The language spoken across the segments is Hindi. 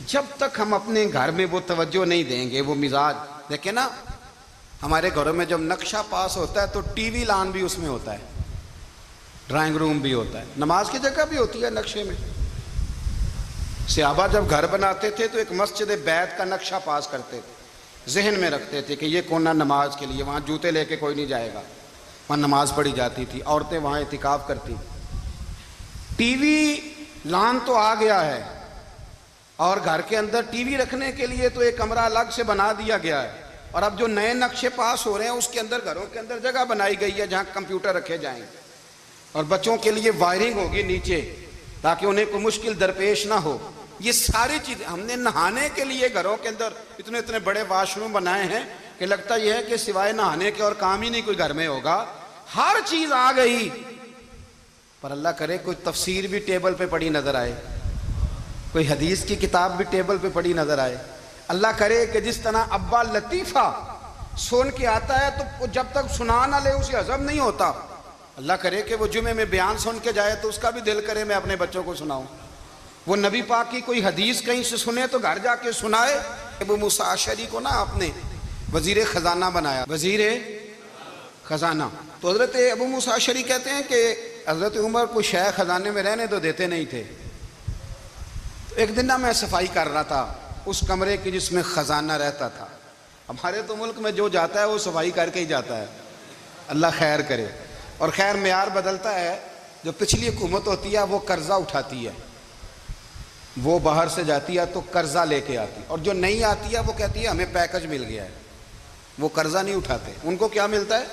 जब तक हम अपने घर में वो तवज्जो नहीं देंगे, वो मिजाज देखे ना, हमारे घरों में जब नक्शा पास होता है तो टीवी लान भी उसमें होता है, ड्राइंग रूम भी होता है, नमाज की जगह भी होती है नक्शे में। सहाबा जब घर बनाते थे तो एक मस्जिद बैत का नक्शा पास करते थे, जहन में रखते थे कि ये कोना नमाज के लिए, वहाँ जूते लेके कोई नहीं जाएगा, वहाँ नमाज पढ़ी जाती थी, औरतें वहाँ इतिकाफ करती। टीवी लान तो आ गया है और घर के अंदर टीवी रखने के लिए तो एक कमरा अलग से बना दिया गया है, और अब जो नए नक्शे पास हो रहे हैं उसके अंदर घरों के अंदर जगह बनाई गई है जहाँ कंप्यूटर रखे जाएंगे, और बच्चों के लिए वायरिंग होगी नीचे ताकि उन्हें कोई मुश्किल दरपेश ना हो। ये सारी चीज़ हमने नहाने के लिए घरों के अंदर इतने इतने बड़े वाशरूम बनाए हैं कि लगता यह है कि सिवाय नहाने के और काम ही नहीं कोई घर में होगा। हर चीज़ आ गई, पर अल्लाह करे कोई तफसीर भी टेबल पे पड़ी नजर आए, कोई हदीस की किताब भी टेबल पे पड़ी नजर आए। अल्लाह करे कि जिस तरह अब्बा लतीफ़ा सुन के आता है तो जब तक सुना ना ले उसे हजम नहीं होता। अल्लाह करे कि वो जुमे में बयान सुन के जाए तो उसका भी दिल करे मैं अपने बच्चों को सुनाऊं। वो नबी पाक की कोई हदीस कहीं से सुने तो घर जाके सुनाए। अबू मूसा अशअरी को ना आपने वजीर खजाना बनाया, वजीर खजाना। तो हजरत अबू मूसा अशअरी कहते हैं कि हजरत उमर को शय खजाने में रहने तो देते नहीं थे। तो एक दिन ना मैं सफाई कर रहा था उस कमरे की जिसमें खजाना रहता था। हमारे तो मुल्क में जो जाता है वो सफाई करके ही जाता है, अल्लाह खैर करे। और खैर मेयार बदलता है, जो पिछली हुकूमत होती है वो कर्जा उठाती है, वो बाहर से जाती है तो कर्जा लेके आती, और जो नहीं आती है वो कहती है हमें पैकेज मिल गया है, वो कर्जा नहीं उठाते। उनको क्या मिलता है,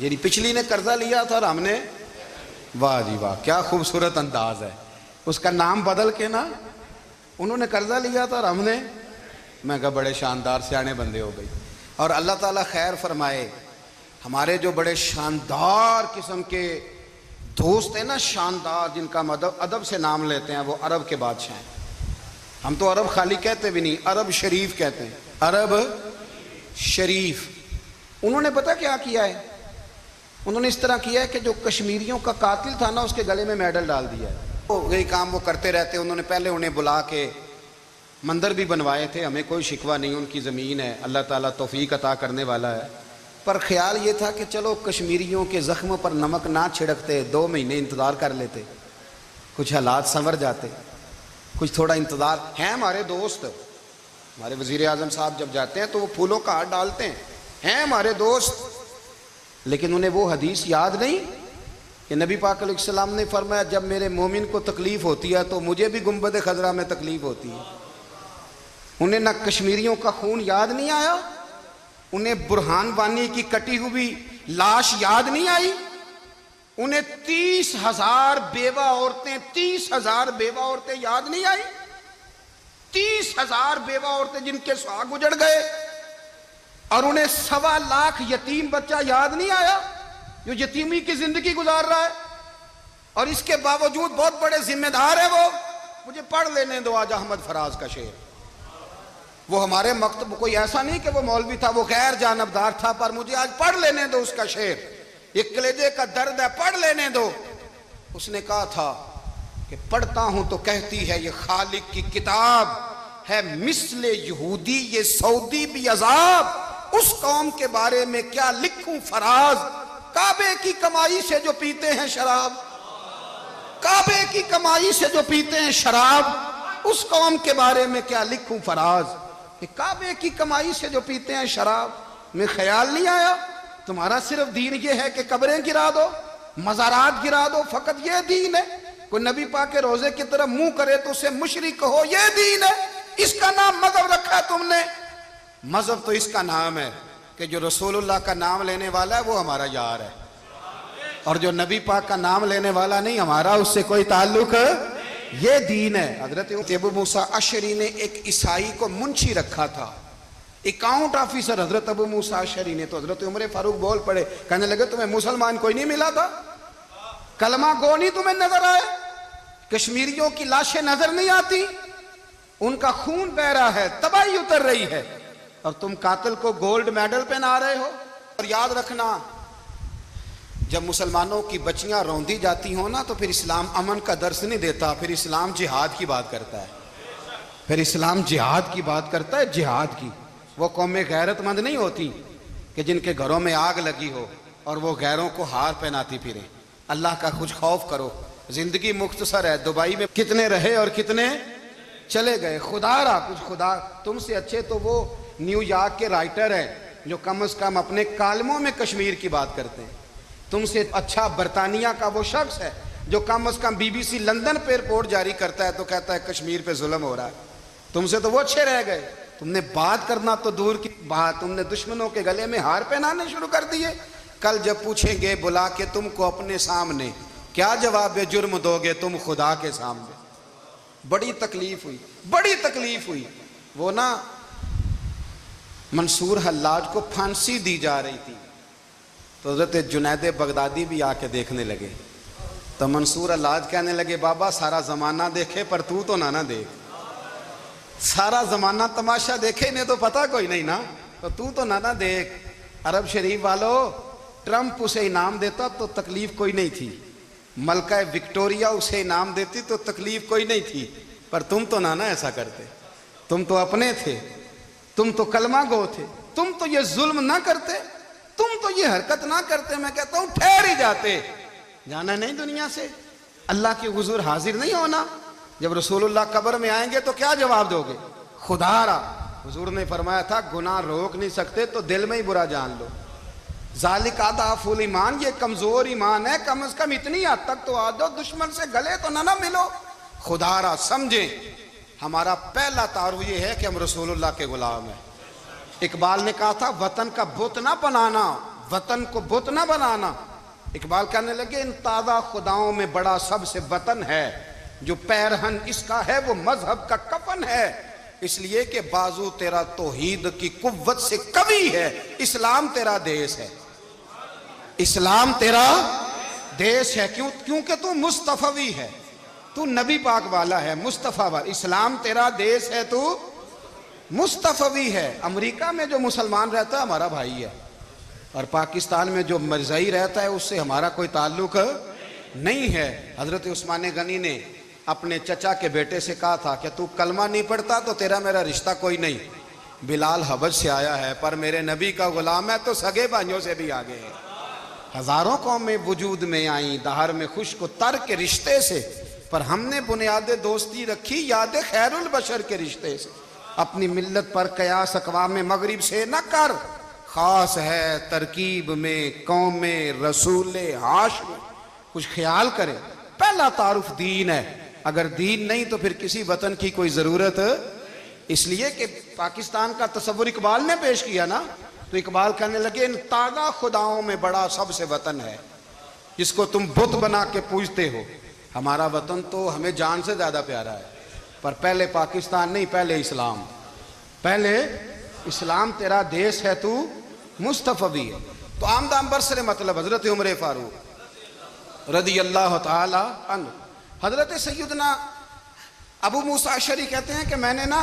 यानी पिछली ने कर्जा लिया था और हमने, वाह जी वाह क्या खूबसूरत अंदाज है, उसका नाम बदल के ना उन्होंने कर्जा लिया था और हमने, मैं कहा बड़े शानदार सियाने बंदे हो गई। और अल्लाह ताला खैर फरमाए, हमारे जो बड़े शानदार किस्म के दोस्त हैं ना, शानदार, जिनका अदब से नाम लेते हैं, वो अरब के बादशाह हैं। हम तो अरब खाली कहते भी नहीं, अरब शरीफ कहते हैं, अरब शरीफ। उन्होंने पता क्या किया है, उन्होंने इस तरह किया है कि जो कश्मीरियों का कातिल था ना उसके गले में मेडल डाल दिया है। तो यही काम वो करते रहते। उन्होंने पहले उन्हें बुला के मंदिर भी बनवाए थे, हमें कोई शिकवा नहीं, उनकी ज़मीन है, अल्लाह ताला तौफीक अता करने वाला है। पर ख्याल ये था कि चलो कश्मीरियों के ज़ख्म पर नमक ना छिड़कते, 2 महीने इंतज़ार कर लेते, कुछ हालात संवर जाते, कुछ थोड़ा इंतज़ार। हैं हमारे दोस्त, हमारे वज़ीर आज़म साहब जब जाते हैं तो वो फूलों का हार डालते हैं हमारे दोस्त, लेकिन उन्हें वो हदीस याद नहीं कि नबी पाक अलैहिस्सलाम ने फरमाया जब मेरे मोमिन को तकलीफ़ होती है तो मुझे भी गुंबद खजरा में तकलीफ़ होती है। उन्हें ना कश्मीरियों का खून याद नहीं आया, उन्हें बुरहान वानी की कटी हुई लाश याद नहीं आई, उन्हें 30,000 बेवा औरतें, 30,000 बेवा औरतें याद नहीं आई, 30,000 बेवा औरतें जिनके सुहाग उजड़ गए, और उन्हें 1.25 लाख यतीम बच्चा याद नहीं आया जो यतीमी की जिंदगी गुजार रहा है। और इसके बावजूद बहुत बड़े जिम्मेदार है वो। मुझे पढ़ लेने दो आज अहमद फराज का शेर, वो हमारे मकतब, कोई ऐसा नहीं कि वो मौलवी था, वो गैर जानबदार था, पर मुझे आज पढ़ लेने दो उसका शेर। एक कलेजे का दर्द है, पढ़ लेने दो। उसने कहा था कि पढ़ता हूं तो कहती है ये खालिक की किताब है, मिसले यहूदी ये सऊदी भी अजाब, उस कौम के बारे में क्या लिखूं फराज, काबे की कमाई से जो पीते हैं शराब, काबे की कमाई से जो पीते हैं शराब, उस कौम के बारे में क्या लिखूं फराज, कि काबे की कमाई से जो पीते हैं शराब। में ख्याल नहीं आया तुम्हारा सिर्फ दीन ये है कि कब्रें गिरा दो, मज़ारात गिरा दो, फकत ये दीन है। कोई नबी पाक के रोजे की तरफ मुंह करे तो उसे मुशरिक कहो, ये दीन है। इसका नाम मजहब रखा है तुमने। मजहब तो इसका नाम है कि जो रसूलुल्लाह का नाम लेने वाला है वो हमारा यार है, और जो नबी पाक का नाम लेने वाला नहीं, हमारा उससे कोई ताल्लुक, ये दीन है। हजरत अबू मूसा अशअरी ने एक ईसाई को मुंशी रखा था, अकाउंट ऑफिसर हजरत अबू मूसा अशअरी ने। तो हजरत उमर फारूक बोल पड़े, कहने लगे तुम्हें मुसलमान कोई नहीं मिला था, कलमा गो नहीं तुम्हें नजर आए, कश्मीरियों की लाशें नजर नहीं आती, उनका खून बह रहा है, तबाही उतर रही है, और तुम कातिल को गोल्ड मेडल पहना रहे हो। और याद रखना, जब मुसलमानों की बच्चियां रौंदी जाती हो ना तो फिर इस्लाम अमन का दर्श नहीं देता, फिर इस्लाम जिहाद की बात करता है। फिर इस्लाम जिहाद की बात करता है, जिहाद की। वो कौमें गैरतमंद नहीं होती कि जिनके घरों में आग लगी हो और वो गैरों को हार पहनाती फिरे। अल्लाह का कुछ खौफ करो। जिंदगी मुख्तसर है, दुबई में कितने रहे और कितने चले गए। खुदा रहा कुछ, खुदा तुमसे अच्छे तो वो न्यूयॉर्क के राइटर हैं जो कम से कम अपने कालमों में कश्मीर की बात करते हैं। तुमसे अच्छा बरतानिया का वो शख्स है जो कम से कम BBC लंदन पे रिपोर्ट जारी करता है तो कहता है कश्मीर पे जुल्म हो रहा है। तुमसे तो वो अच्छे रह गए। तुमने बात करना तो दूर की बात, तुमने दुश्मनों के गले में हार पहनाने शुरू कर दिए। कल जब पूछेंगे बुला के तुमको अपने सामने, क्या जवाब जुर्म दोगे तुम खुदा के सामने। बड़ी तकलीफ हुई, बड़ी तकलीफ हुई। वो ना मंसूर हल्लाज को फांसी दी जा रही थी तो हज़रत जुनैद बगदादी भी आके देखने लगे। तो मंसूर हल्लाज कहने लगे, बाबा सारा ज़माना देखे पर तू तो ना देख। सारा ज़माना तमाशा देखे, इन्हें तो पता कोई नहीं ना, तो तू तो ना देख। अरब शरीफ वालों, ट्रंप उसे इनाम देता तो तकलीफ कोई नहीं थी, मलका विक्टोरिया उसे इनाम देती तो तकलीफ कोई नहीं थी, पर तुम तो ना ऐसा करते। तुम तो अपने थे, तुम तो कलमा गो थे, तुम तो ये जुल्म ना करते, तुम तो ये हरकत ना करते। मैं कहता हूं ठहर ही जाते। जाना नहीं दुनिया से, अल्लाह के हुजूर हाजिर नहीं होना। जब रसूलुल्लाह कब्र में आएंगे तो क्या जवाब दोगे। खुदारा हुजूर ने फरमाया था, गुनाह रोक नहीं सकते तो दिल में ही बुरा जान लो। ज़ालिक अज़अफ़ुल ईमान, ये कमजोर ईमान है। कम से कम इतनी हद तक तो आ जाओ, दुश्मन से गले तो ना मिलो। खुदारा समझे, हमारा पहला तारुफ ये है कि हम रसूलुल्लाह के गुलाम हैं। इकबाल ने कहा था, वतन का बुत ना बनाना, वतन को बुत ना बनाना। इकबाल कहने लगे, इन ताज़ा खुदाओं में बड़ा सबसे वतन है, जो पैरहन इसका है वो मजहब का कफन है। इसलिए कि बाजू तेरा तौहीद की कुव्वत से कवी है, इस्लाम तेरा देश है। इस्लाम तेरा देश है क्योंकि तू मुस्तफवी है, तू नबी पाक वाला है, मुस्तफा वाला। इस्लाम तेरा देश है, तू मुस्तफवी है। अमेरिका में जो मुसलमान रहता है हमारा भाई है, और पाकिस्तान में जो मरज़ई रहता है उससे हमारा कोई ताल्लुक नहीं है। हजरत उस्मान गनी ने अपने चचा के बेटे से कहा था कि तू कलमा नहीं पढ़ता तो तेरा मेरा रिश्ता कोई नहीं। बिलाल हबश से आया है पर मेरे नबी का गुलाम है तो सगे भाइयों से भी आगे है। हजारों कौमें वजूद में आई दहर में खुश को तर के रिश्ते से, पर हमने बुनियाद दोस्ती रखी याद खैरुल बशर के रिश्ते से। अपनी मिल्लत पर कयास अक़वाम मगरिब से न कर, खास है तरकीब में कौम रसूल हाशिम। कुछ ख्याल करें, पहला तारुफ दीन है। अगर दीन नहीं तो फिर किसी वतन की कोई ज़रूरत। इसलिए कि पाकिस्तान का तस्वुर इकबाल ने पेश किया ना, तो इकबाल कहने लगे, इन ताज़ा खुदाओं में बड़ा सबसे वतन है जिसको तुम बुत बना के पूजते हो। हमारा वतन तो हमें जान से ज़्यादा प्यारा है, पर पहले पाकिस्तान नहीं, पहले इस्लाम। पहले इस्लाम तेरा देश है, तू मुस्तफवी है। तो आमदाम बरसरे मतलब हजरत उमर फारूक रदी अल्लाह ताला अन्हु। हजरत सैयदना अबू मूसा अशरी कहते हैं कि मैंने ना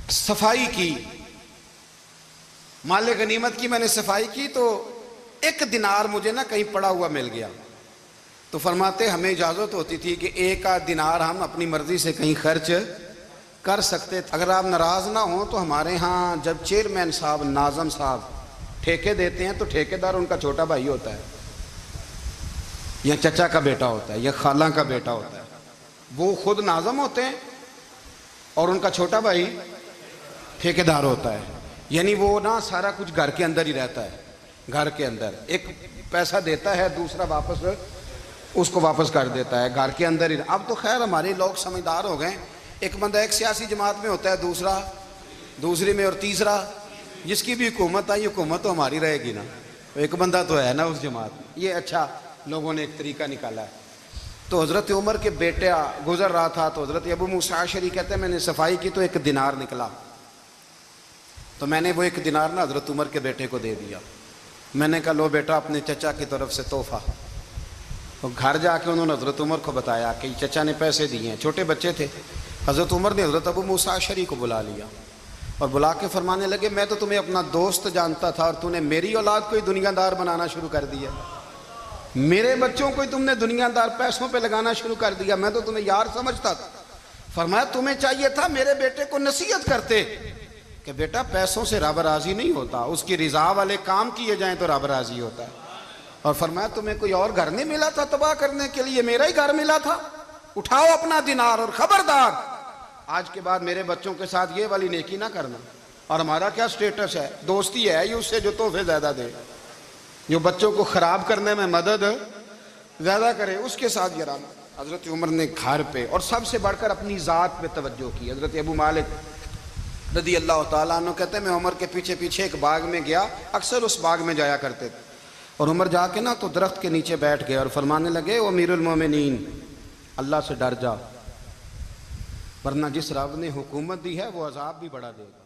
सफाई की, माले गनीमत की मैंने सफाई की, तो एक दिनार मुझे ना कहीं पड़ा हुआ मिल गया। तो फरमाते हमें इजाज़त होती थी कि एक आध दिनार हम अपनी मर्जी से कहीं खर्च कर सकते थे। अगर आप नाराज़ ना हो तो हमारे यहाँ जब चेयरमैन साहब, नाज़म साहब ठेके देते हैं तो ठेकेदार उनका छोटा भाई होता है, या चचा का बेटा होता है, या खाला का बेटा होता है। वो खुद नाज़म होते हैं और उनका छोटा भाई ठेकेदार होता है। यानी वो ना सारा कुछ घर के अंदर ही रहता है। घर के अंदर एक पैसा देता है, दूसरा वापस उसको वापस कर देता है, घर के अंदर ही। अब तो खैर हमारे लोग समझदार हो गए। एक बंदा एक सियासी जमात में होता है, दूसरा दूसरी में, और तीसरा जिसकी भी हुकूमत आई, हुकूमत तो हमारी रहेगी ना। एक बंदा तो है ना उस जमात में। ये अच्छा लोगों ने एक तरीका निकाला है। तो हज़रत उमर के बेटा गुजर रहा था, तो हज़रत अबू मूसा अशरी कहते हैं मैंने सफाई की तो एक दिनार निकला। तो मैंने वो एक दिनार ना हज़रत उमर के बेटे को दे दिया। मैंने कहा लो बेटा, अपने चचा की तरफ से तोहफा। तो घर जाके उन्होंने हज़रत उमर को बताया कि चचा ने पैसे दिए हैं। छोटे बच्चे थे। हज़रत उमर ने हज़रत अबू मूसा अशरी को बुला लिया और बुला के फरमाने लगे, मैं तो तुम्हें अपना दोस्त जानता था और तूने मेरी औलाद को ही दुनियादार बनाना शुरू कर दिया। मेरे बच्चों को ही तुमने दुनियादार पैसों पे लगाना शुरू कर दिया। मैं तो तुम्हें यार समझता था, फरमाया तुम्हें चाहिए था मेरे बेटे को नसीहत करते कि बेटा पैसों से रब राजी नहीं होता, उसकी रिजा वाले काम किए जाएं तो रब राजी होता है। और फरमाया तुम्हें कोई और घर नहीं मिला था तबाह करने के लिए, मेरा ही घर मिला था, उठाओ अपना दिनार और खबरदार आज के बाद मेरे बच्चों के साथ ये वाली नेकी ना करना। और हमारा क्या स्टेटस है, दोस्ती है ये उससे जो तोहफे ज्यादा दे, जो बच्चों को खराब करने में मदद ज्यादा करे, उसके साथ ये रहना। हजरत उमर ने घर पे और सबसे बढ़कर अपनी ज़ात पे तवज्जो की। हजरत अबू मालिक रदी अल्लाह ताला अन्हु कहते हैं मैं उमर के पीछे पीछे एक बाग में गया, अक्सर उस बाग में जाया करते थे, और उमर जाके ना तो दरख्त के नीचे बैठ गए और फरमाने लगे ओ अमीरुल मोमिनीन अल्लाह से डर जा, वरना जिस रब ने हुकूमत दी है वो अजाब भी बढ़ा देगा।